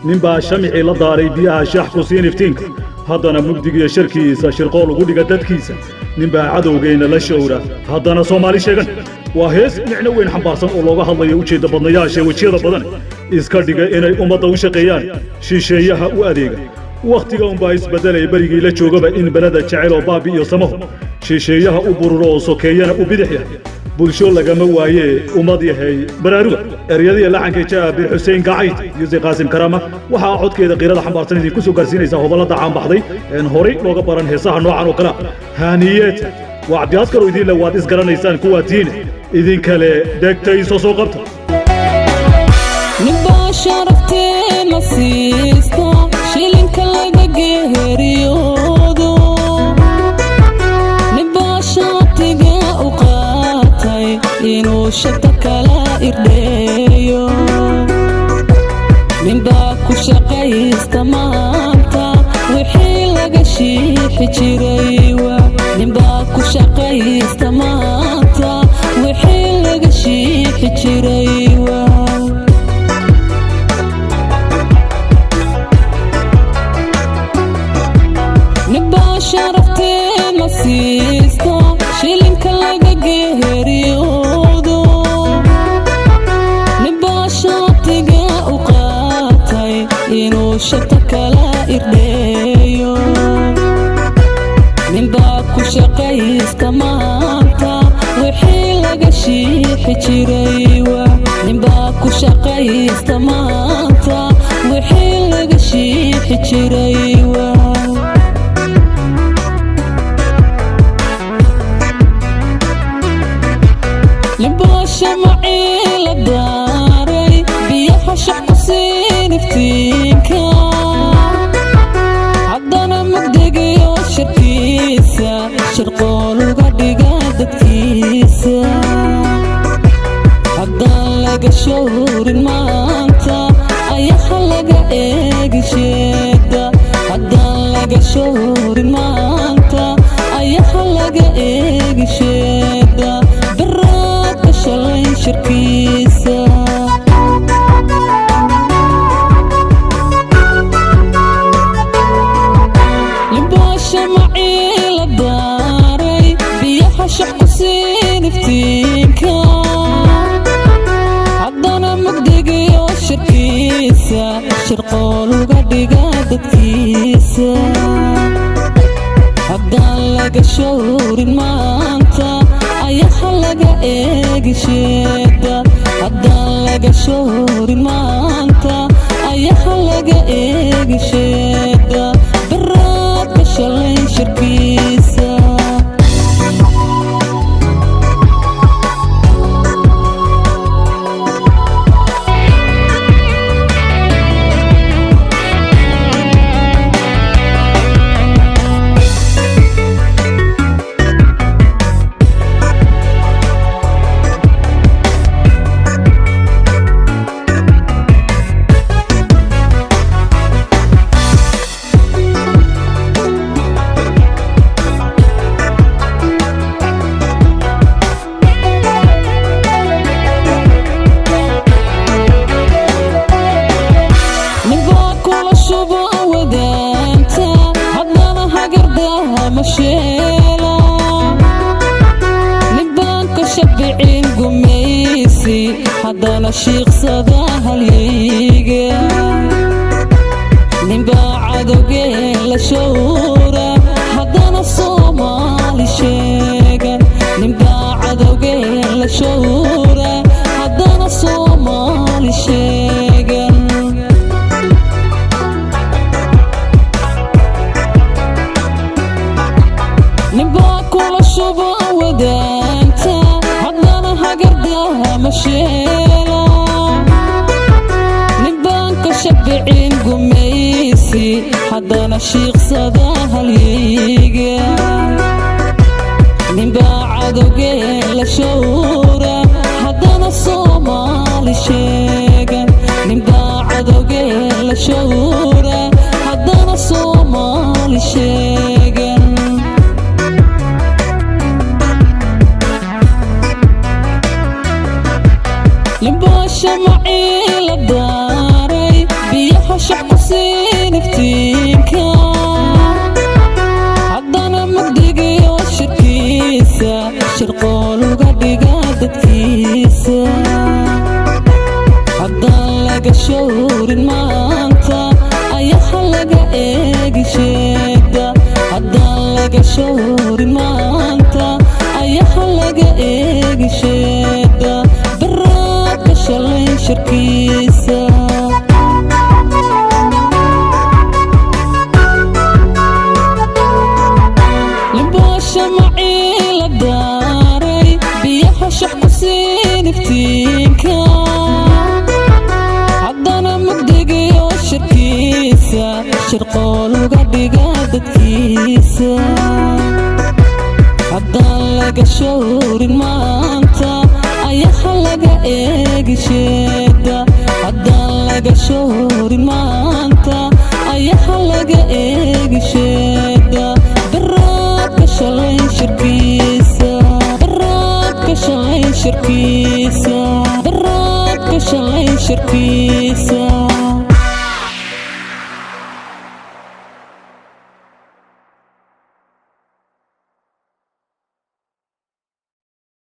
ninbaa shamicii la daaray biyaha shaax ku siin iftiinka haddana mugdigiyo sharkiisa shirqool ugu dhiga dadkiisa ninbaa cadowgeenna la showra haddana soomaali sheegan waa hees micno weyn xambaarsan oo looga hadlayo ujeedda badnayaasha wejiyada badan iska dhiga inay ummadda u shaqeeyaan shisheeyaha u adeega wakhtiga unbaa isbeddelaya berigii la joogaba in beleda jecel oo baabi iyo samahu shisheeyaha u bururo oo sokeeyana u bidix yahay bulsho lagama waayee ummad yahay baraaruga eryadii laxankay jaabir xuseen gacayd yuusuf qaasim karaama waxaa codkeeda qiirada xambaarsan idinku soo gaarsiinaysaa hobalada caanbaxday een horay looga baran heesaha noocan oo kale haaniyeeta waa cabdiaskar oo idiinle waad isgaranaysaan kuwaa tiine idinkale degtayso soo qabta ninbaa sharafteena siista shilinka laga geeriyoodo ninbaa shaatiga u qaatay inuu shaqo kala irdheeyo ninbaa ku shaqaysta maanta wixii laga shiixi jiray ninbaa ku shaqaysta maanta wixii laga shiixi jiray ninbaa sharafteena siista shilinka laga geeriyoodo ninbaa shaatiga u qaatay inuu shaqo kala irdheeyo ninbaa ku shaqaysta maanta wixii laga shiixi jiray ninbaa ku shaqaysta maanta wixii laga shiixi jiray ninbaa shamacii la daaray biyaha shax ku siin iftiinka haddana mugdigiyo sharkiisa shirqool uga dhiga dadkiisa haddaan laga showrin maanta ayaha laga eegi sheeda haddaan laga showrin maanta ayaha laga eegi sheeda baraadka shalay shirkiisa ninbaa shamacii la daaray biyaha shax ku siin iftiinka haddana mugdigiyo shirkiisa shirqool uga dhiga dadkiisa haddaan laga showrin maanta ayaha laga eegi sheeda haddaan laga showrin maanta ayaha laga eegi sheeda baraadka shalay shirkiisa ninbaan ka shabicin gumaysi haddana shiiqsada halyeyga ninbaa cadowgeen la showra haddana soomaali sheegan ninbaa cadowgeen la showra haddana soomaali sheegan ninbaa kula shuba wadaanta haddana hagardaha ma sheela ninbaan ka shabicin gumaysi haddana shiiqsada halyeyga ninbaa cadowgeen la showra haddana soomaali sheegan ninbaa cadowgeen la showra haddana soomaali sheegan ninbaa shamacii la daaray biyaha shax sharkiisa shirqool uga dhiga dadkiisa haddaan laga showrin maanta ayaha laga eegi sheegda haddaan laga showrin maanta ayaha laga eegi sheegda baraadka shalay sharkiisa limbasha macii la daaray biyaha shax ku siin iftiinka haddana mugdigiyo sharkiisa shirqool uga dhiga dadkiisa haddaan laga showrin maanta ayaha laga eegi sheegda haddaan laga showrin maanta ayaha laga eegi sheegda baraadka shalay sharkiisa baraadka shalay sharkiisa baraadka shalay sharkiisa